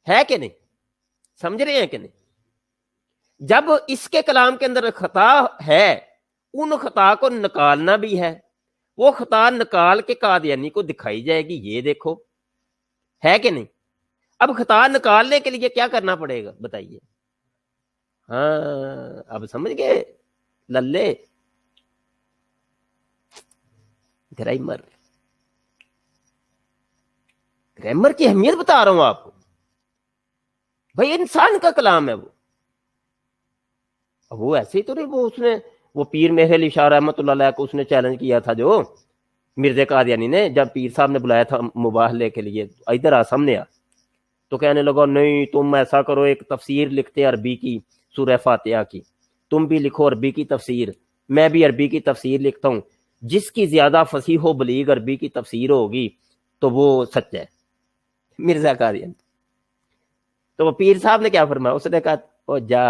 ہے کہ نہیں؟ سمجھ رہے ہیں کہ نہیں؟ جب اس کے کلام کے اندر خطا ہے، ان خطا کو نکالنا بھی ہے، وہ خطا نکال کے قادیانی کو دکھائی جائے گی، یہ دیکھو، ہے کہ نہیں؟ اب خطا نکالنے کے لیے کیا کرنا پڑے گا بتائیے؟ ہاں اب سمجھ گئے للے؟ گرامر کی اہمیت بتا رہا ہوں آپ کو بھائی، انسان کا کلام ہے وہ ایسے ہی تو نہیں، وہ پیر مہر علی شاہ رحمۃ اللہ علیہ کو اس نے چیلنج کیا تھا، جو مرزا قادیانی نے، جب پیر صاحب نے بلایا تھا مباہلے کے لیے، ادھر آ سامنے آ، تو کہنے لگا نہیں تم ایسا کرو، ایک تفسیر لکھتے عربی کی سورہ فاتحہ کی، تم بھی لکھو عربی کی تفسیر، میں بھی عربی کی تفسیر لکھتا ہوں، جس کی زیادہ فصیح و بلیغ عربی کی تفسیر ہوگی تو وہ سچ ہے، مرزا قادیانی۔ تو وہ پیر صاحب نے کیا فرمایا؟ اس نے کہا او جا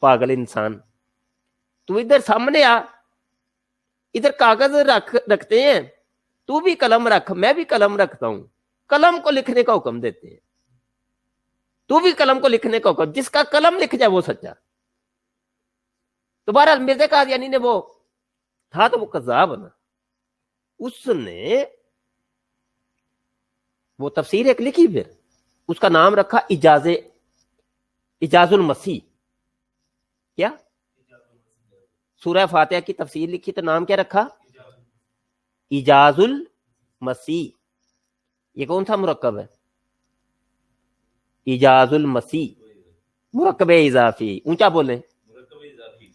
پاگل انسان، تو ادھر سامنے آ، ادھر کاغذ رکھتے ہیں، تو بھی قلم رکھ، میں بھی قلم رکھتا ہوں، قلم کو لکھنے کا حکم دیتے ہیں، تو بھی قلم کو لکھنے کا حکم، جس کا قلم لکھ جائے وہ سچا۔ تو بہرحال مرزا قادیانی نے وہ تھا تو وہ قذاب نا، اس نے وہ تفسیر ایک لکھی، پھر اس کا نام رکھا اجاز المسیح۔ کیا؟ سورہ فاتحہ کی تفسیر لکھی تو نام کیا رکھا؟ اجاز المسیح۔ یہ کون سا مرکب ہے؟ اجاز المسیح، مرکب اضافی، اونچا بولیں،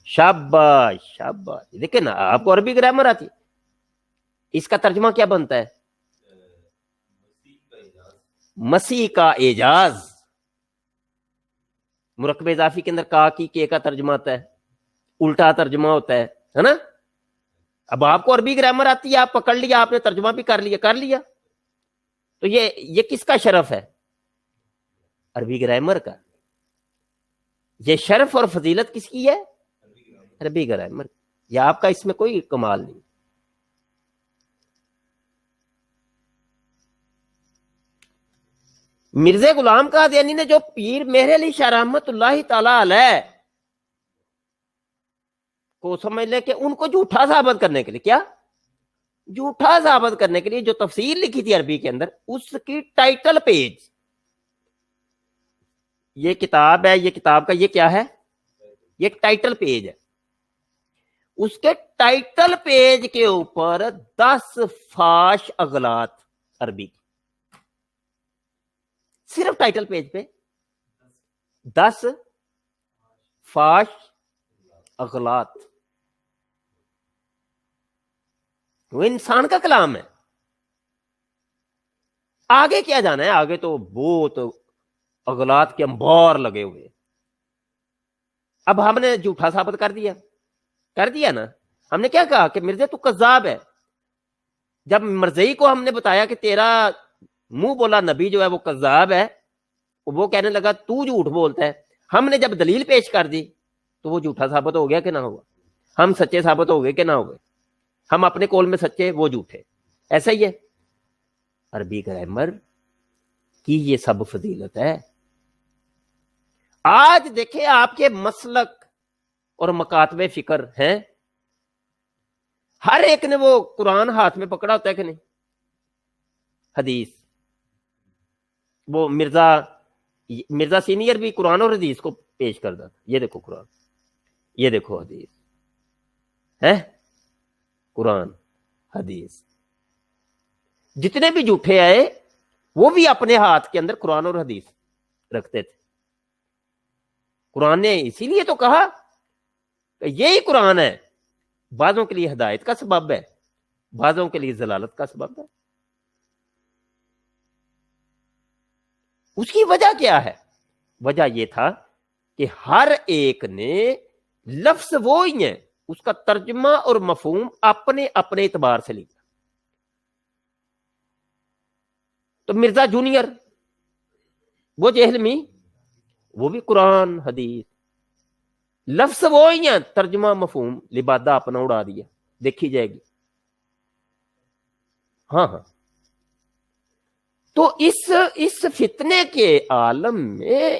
شاباش شاباش۔ دیکھیں نا، آپ کو عربی گرامر آتی، اس کا ترجمہ کیا بنتا ہے؟ مسیح کا اعجاز۔ مرکب اضافی کے اندر کا کی کے کا ترجمہ آتا ہے، الٹا ترجمہ ہوتا ہے نا؟ اب آپ کو عربی گرامر آتی ہے، آپ پکڑ لیا، آپ نے ترجمہ بھی کر لیا، تو یہ کس کا شرف ہے؟ عربی گرامر کا۔ یہ شرف اور فضیلت کس کی ہے؟ عربی گرامر۔ یا آپ کا اس میں کوئی کمال نہیں۔ مرزا غلام قادیانی نے جو پیر مہر علی شاہ رحمۃ اللہ تعالی علیہ کو سمجھ لے کہ ان کو جھوٹا ثابت کرنے کے لیے، کیا جھوٹا ثابت کرنے کے لیے جو تفسیر لکھی تھی عربی کے اندر، اس کی ٹائٹل پیج، یہ کتاب ہے، یہ کتاب کا یہ کیا ہے؟ یہ ٹائٹل پیج ہے، اس کے ٹائٹل پیج کے اوپر 10 فاش اغلاط عربی کی، صرف ٹائٹل پیج پہ 10 فاش اغلاط۔ وہ انسان کا کلام ہے، آگے کیا جانا ہے؟ آگے تو بہت اغلاط کے انبار لگے ہوئے۔ اب ہم نے جھوٹا ثابت کر دیا نا، ہم نے کیا کہا کہ مرزا تو کذاب ہے۔ جب مرزائی کو ہم نے بتایا کہ تیرا منہ بولا نبی جو ہے وہ کذاب ہے، وہ کہنے لگا تو جھوٹ بولتا ہے، ہم نے جب دلیل پیش کر دی تو وہ جھوٹا ثابت ہو گیا کہ نہ ہوا؟ ہم سچے ثابت ہو گئے کہ نہ ہو گئے؟ ہم اپنے قول میں سچے، وہ جھوٹے، ایسا ہی ہے۔ عربی گرامر کی یہ سب فضیلت ہے۔ آج دیکھیں آپ کے مسلک اور مکاتب فکر ہیں، ہر ایک نے وہ قرآن ہاتھ میں پکڑا ہوتا ہے کہ نہیں؟ حدیث، وہ مرزا سینئر بھی قرآن اور حدیث کو پیش کرتا تھا، یہ دیکھو قرآن، یہ دیکھو حدیث ہے، قرآن حدیث۔ جتنے بھی جھوٹے آئے وہ بھی اپنے ہاتھ کے اندر قرآن اور حدیث رکھتے تھے۔ قرآن نے اسی لیے تو کہا کہ یہی قرآن ہے، بعضوں کے لیے ہدایت کا سبب ہے، بعضوں کے لیے ضلالت کا سبب ہے۔ اس کی وجہ کیا ہے؟ وجہ یہ تھا کہ ہر ایک نے لفظ وہی ہیں، اس کا ترجمہ اور مفہوم اپنے اپنے اعتبار سے لیا۔ تو مرزا جونیئر، وہ جہلمی، وہ بھی قرآن حدیث، لفظ وہی ہیں، ترجمہ مفہوم لبادہ اپنا اڑا دیا، دیکھی جائے گی۔ ہاں تو اس فتنے کے عالم میں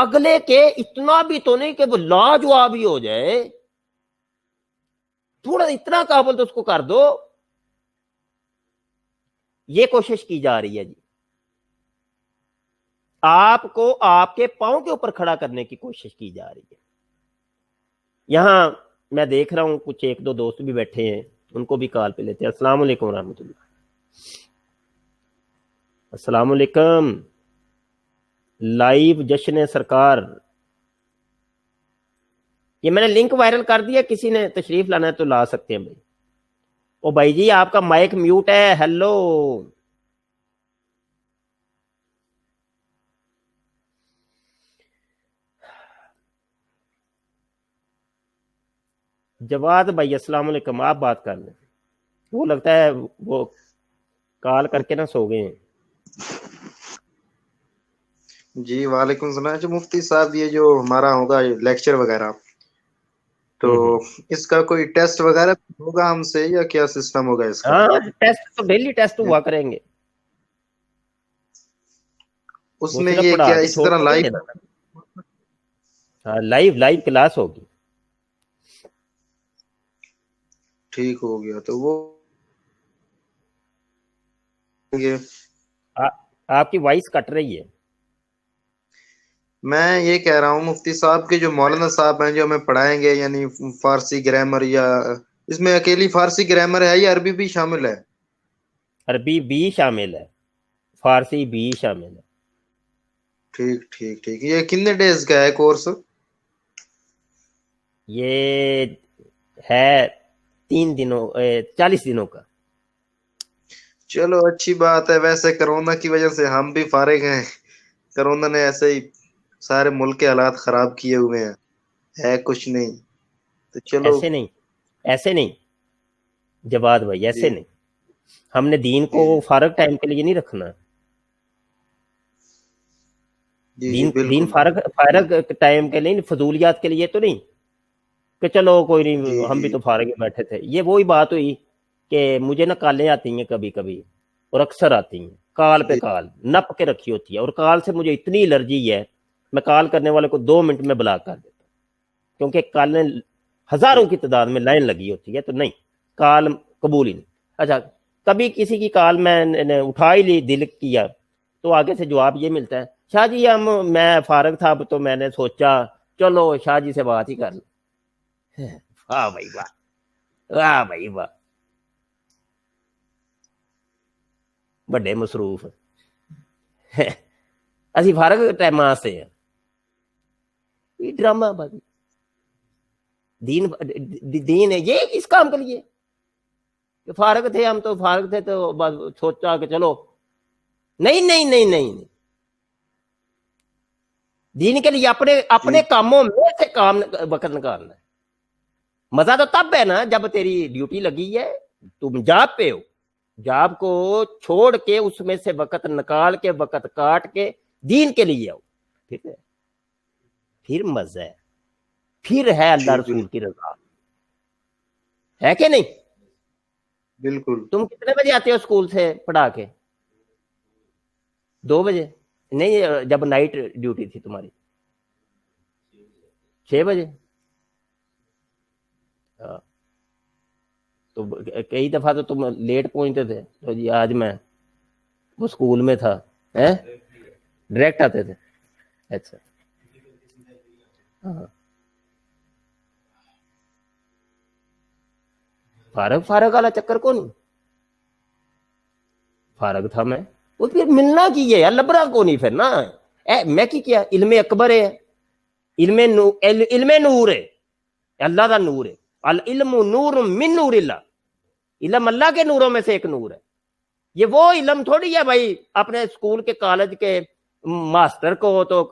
اگلے کے اتنا بھی تو نہیں کہ وہ لاجواب ہی ہو جائے، تھوڑا اتنا قابل تو اس کو کر دو. یہ کوشش کی جا رہی ہے جی، آپ کو آپ کے پاؤں کے اوپر کھڑا کرنے کی کوشش کی جا رہی ہے. یہاں میں دیکھ رہا ہوں کچھ ایک دو دوست بھی بیٹھے ہیں، ان کو بھی کال پہ لیتے ہیں. السلام علیکم ورحمۃ اللہ. السلام علیکم. لائیو جشن سرکار، یہ میں نے لنک وائرل کر دیا، کسی نے تشریف لانا ہے تو لا سکتے ہیں بھائی. او بھائی جی آپ کا مائک میوٹ ہے. ہیلو جواد بھائی، السلام علیکم. آپ بات کر لیں. وہ لگتا ہے وہ کال کر کے نہ سو گئے ہیں. جی وعلیکم السلام. جو مفتی صاحب یہ جو ہمارا ہوگا لیکچر وغیرہ، تو اس کا کوئی ٹیسٹ وغیرہ ہوگا ہم سے یا کیا سسٹم ہوگا اس کا؟ ہاں ٹیسٹ تو ڈیلی ٹیسٹ ہوا کریں گے. اس وہ میں صرف یہ پڑھا کیا کے اسی چھوڑ طرح کے نہیں لائیو؟ دینا. ہاں لائیو کلاس ہوگی. ٹھیک ہو گیا تو وہ آپ کی وائس کٹ رہی ہے. میں یہ کہہ رہا ہوں مفتی صاحب کے جو مولانا صاحب ہیں جو ہمیں پڑھائیں گے، یعنی فارسی گرامر، یا اس میں اکیلی فارسی گرامر ہے یا عربی بھی شامل ہے؟ عربی بھی شامل ہے، فارسی بھی شامل ہے. ٹھیک ٹھیک ٹھیک. یہ کتنے ڈیز کا ہے کورس؟ یہ ہے 3 دنوں 40 دنوں کا. چلو اچھی بات ہے. ویسے کرونا کی وجہ سے ہم بھی فارغ ہیں. کرونا نے ایسے ہی سارے ملک کے حالات خراب کیے ہوئے ہیں، ہے کچھ نہیں. تو چلو. ایسے نہیں جواد بھائی، ایسے جی نہیں. ہم نے دین کو جی فارغ ٹائم کے لیے نہیں رکھنا. جی جی دین بالکل. فارغ ٹائم کے لیے، فضولیات کے لیے تو نہیں کہ چلو کوئی نہیں جی ہم بھی جی تو فارغ ہی بیٹھے تھے. یہ وہی بات ہوئی کہ مجھے نا کالیں آتی ہیں کبھی کبھی، اور اکثر آتی ہیں کال پہ جی کال نپ کے رکھی ہوتی ہے، اور کال سے مجھے اتنی الرجی ہے میں کال کرنے والے کو 2 منٹ میں بلاک کر دیتا ہوں، کیونکہ کالیں ہزاروں کی تعداد میں لائن لگی ہوتی ہے، تو نہیں کال قبول ہی نہیں. اچھا کبھی کسی کی کال میں نے اٹھا ہی لی، دل کیا، تو آگے سے جواب یہ ملتا ہے شاہ جی میں فارغ تھا تو میں نے سوچا چلو شاہ جی سے بات ہی کر لوں. واہ بھائی واہ، واہ بھائی واہ، بڑے مصروف اسی فارغ ٹائم سے ہیں. یہ ڈرامہ بازی دین ہے یہ اس کام کے لیے کہ فارغ تھے ہم، تو فارغ تھے تو بس سوچا کہ چلو. نہیں نہیں نہیں نہیں نہیں، دین کے لیے اپنے کاموں میں سے کام وقت نکالنا ہے. مزہ تو تب ہے نا جب تیری ڈیوٹی لگی ہے، تم جاب پہ ہو، جاب کو چھوڑ کے اس میں سے وقت نکال کے وقت کاٹ کے دین کے لیے آؤ. ٹھیک ہے، پھر مزہ ہے، پھر ہے اللہ جی رسول کی رضا، ہے کہ نہیں؟ بالکل. تم کتنے بجے آتے ہو اسکول سے پڑھا کے؟ 2 بجے؟ نہیں جب نائٹ ڈیوٹی تھی تمہاری 6 بجے. ہاں تو کئی دفعہ تو تم لیٹ پہنچتے تھے. تو جی آج میں وہ اسکول میں تھا، ڈائریکٹ آتے تھے. اچھا ہاں فارغ والا چکر کو نہیں، فارغ تھا میں. وہ پھر ملنا کی ہے لبرا کو نہیں پھر نا. میں کی کیا علم اکبر ہے، علم نور ہے، اللہ دا نور ہے. العلم نور من نور اللہ، علم اللہ کے نوروں میں سے ایک نور ہے. یہ وہ علم تھوڑی ہے بھائی اپنے اسکول کے کالج کے ماسٹر کو تو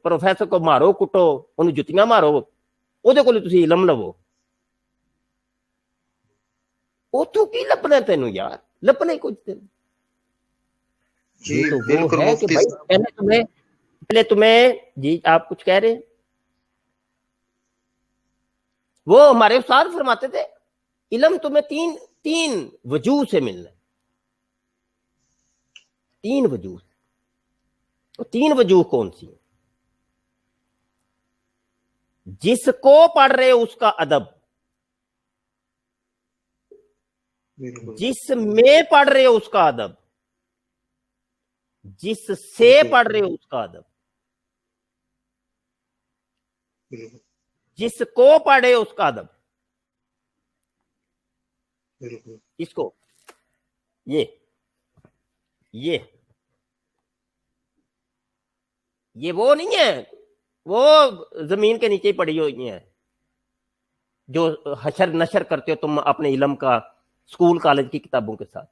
پروفیسر کو مارو کٹو انہوں جتیاں مارو وہ تھی علم لو. اتوں کی لبنا تینوں یار، لبنا ہی کچھ تین. جی یہ تو وہ بالکل ہے کہ مفتی بھائی صاحب. پہلے تمہیں جی آپ کچھ کہہ رہے ہیں. وہ ہمارے استاد فرماتے تھے علم تمہیں تین وجوہ سے ملنا ہے. 3 وجوہ. 3 وجوہ کون سی ہیں؟ جس کو پڑھ رہے اس کا ادب, بالکل جس میں پڑھ رہے اس کا ادب, جس سے پڑھ رہے اس کا ادب, بالکل جس کو پڑھے اس کا ادب. بالکل اس کو یہ وہ نہیں ہے, وہ زمین کے نیچے ہی پڑی ہوئی ہیں جو حشر نشر کرتے ہو تم اپنے علم کا اسکول کالج کی کتابوں کے ساتھ.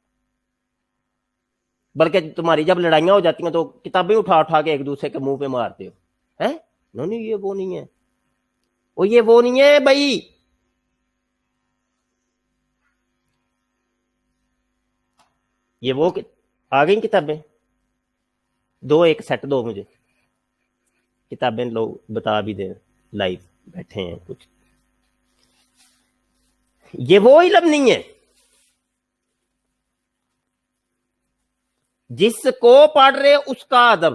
بلکہ تمہاری جب لڑائیاں ہو جاتی ہیں تو کتابیں اٹھا اٹھا کے ایک دوسرے کے منہ پہ مارتے ہو. ہے نہیں, یہ وہ نہیں ہے, یہ وہ نہیں ہے بھائی. یہ وہ آ گئی کتابیں, دو ایک سیٹ دو مجھے کتابیں, لوگ بتا بھی دیں, لائیو بیٹھے ہیں کچھ. یہ وہ علم نہیں ہے جس کو پڑھ رہے اس کا ادب,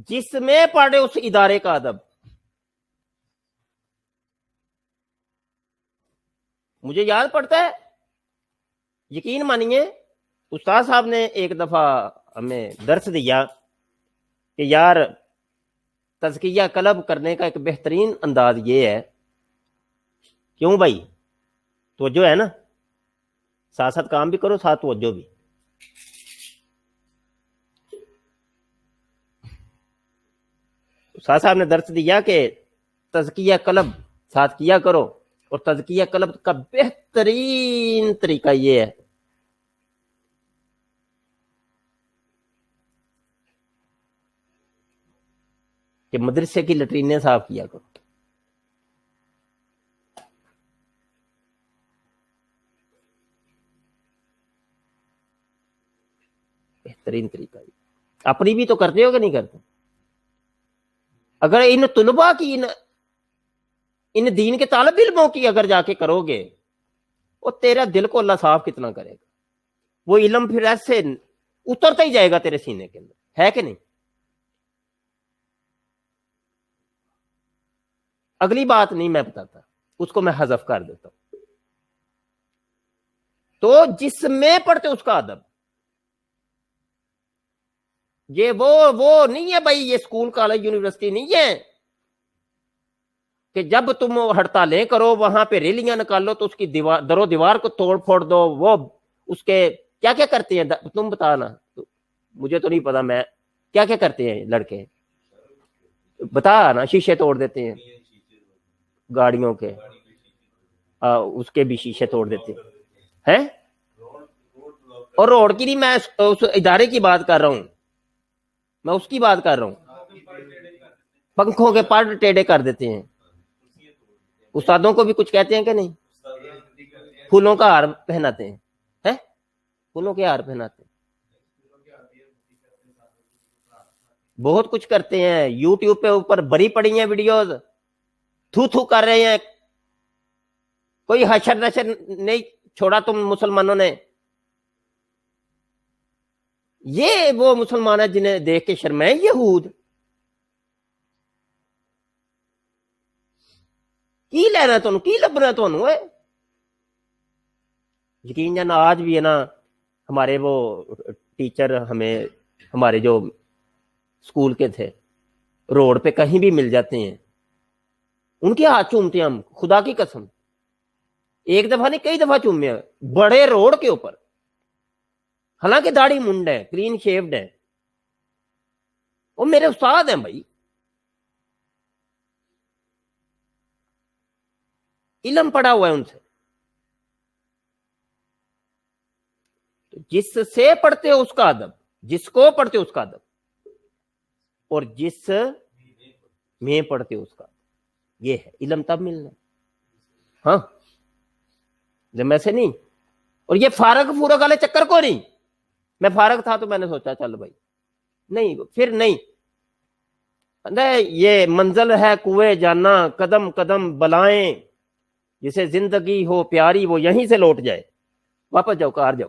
جس میں پڑھ رہے اس ادارے کا ادب. مجھے یاد پڑتا ہے, یقین مانیے استاد صاحب نے ایک دفعہ ہمیں درس دیا کہ یار تزکیہ قلب کرنے کا ایک بہترین انداز یہ ہے. کیوں بھائی؟ توجہ ہے نا, ساتھ ساتھ کام بھی کرو, ساتھ توجہ بھی. استاد صاحب نے درس دیا کہ تزکیہ قلب ساتھ کیا کرو, اور تزکیہ قلب کا بہترین طریقہ یہ ہے کہ مدرسے کی لٹرینیں صاف کیا کرو. بہترین طریقہ یہ. اپنی بھی تو کرتے ہو کہ نہیں کرتے؟ اگر ان طلباء کی ان دین کے طالب علموں کی اگر جا کے کرو گے, وہ تیرا دل کو اللہ صاف کتنا کرے گا. وہ علم پھر ایسے اترتا ہی جائے گا تیرے سینے کے اندر, ہے کہ نہیں؟ اگلی بات نہیں میں بتاتا, اس کو میں حذف کر دیتا ہوں. تو جس میں پڑھتے اس کا ادب, یہ وہ نہیں ہے بھائی, یہ اسکول کالج یونیورسٹی نہیں ہے کہ جب تم ہڑتالیں کرو وہاں پہ ریلیاں نکالو تو اس کی در و دیوار کو توڑ پھوڑ دو. وہ اس کے کیا کیا کرتے ہیں تم بتانا, مجھے تو نہیں پتا, میں کیا کیا کرتے ہیں لڑکے بتا نا. شیشے توڑ دیتے ہیں گاڑیوں کے, اس کے بھی شیشے توڑ دیتے ہیں. اور روڈ کی نہیں, میں اس ادارے کی بات کر رہا ہوں, میں اس کی بات کر رہا ہوں. پنکھوں کے پر ٹیڑے کر دیتے ہیں. استادوں کو بھی کچھ کہتے ہیں کہ نہیں؟ پھولوں کا ہار پہناتے ہیں, پھولوں کے ہار پہناتے ہیں, بہت کچھ کرتے ہیں. یوٹیوب پہ اوپر بری پڑی ہیں ویڈیوز, تھو کر رہے ہیں. کوئی حشر نشر نہیں چھوڑا تم مسلمانوں نے. یہ وہ مسلمان ہے جنہیں دیکھ کے شرمائے یہود. کی لینا تمہیں, کی لبنا تمہیں؟ یقین جانا آج بھی ہے نا, ہمارے وہ ٹیچر ہمیں, ہمارے جو اسکول کے تھے, روڈ پہ کہیں بھی مل جاتے ہیں, ان کے ہاتھ چومتے ہیں ہم, خدا کی قسم. ایک دفعہ نہیں کئی دفعہ چومے ہیں, بڑے روڈ کے اوپر, حالانکہ داڑھی منڈ ہے, کلین شیوڈ ہے. وہ میرے استاد ہیں بھائی, علم پڑا ہوا ہے ان سے. جس سے پڑھتے ہو اس کا ادب, جس کو پڑھتے ہو اس کا ادب, اور جس میں پڑھتے ہو اس کا ادب. یہ ہے علم تب ملنا. ہاں جب ایسے نہیں. اور یہ فارغ فورغ والے چکر کو نہیں. میں فارغ تھا تو میں نے سوچا چل بھائی, نہیں پھر نہیں. یہ منزل ہے کوئے جانا, قدم قدم بلائیں, جسے زندگی ہو پیاری وہ یہیں سے لوٹ جائے. واپس جاؤ, کار جاؤ.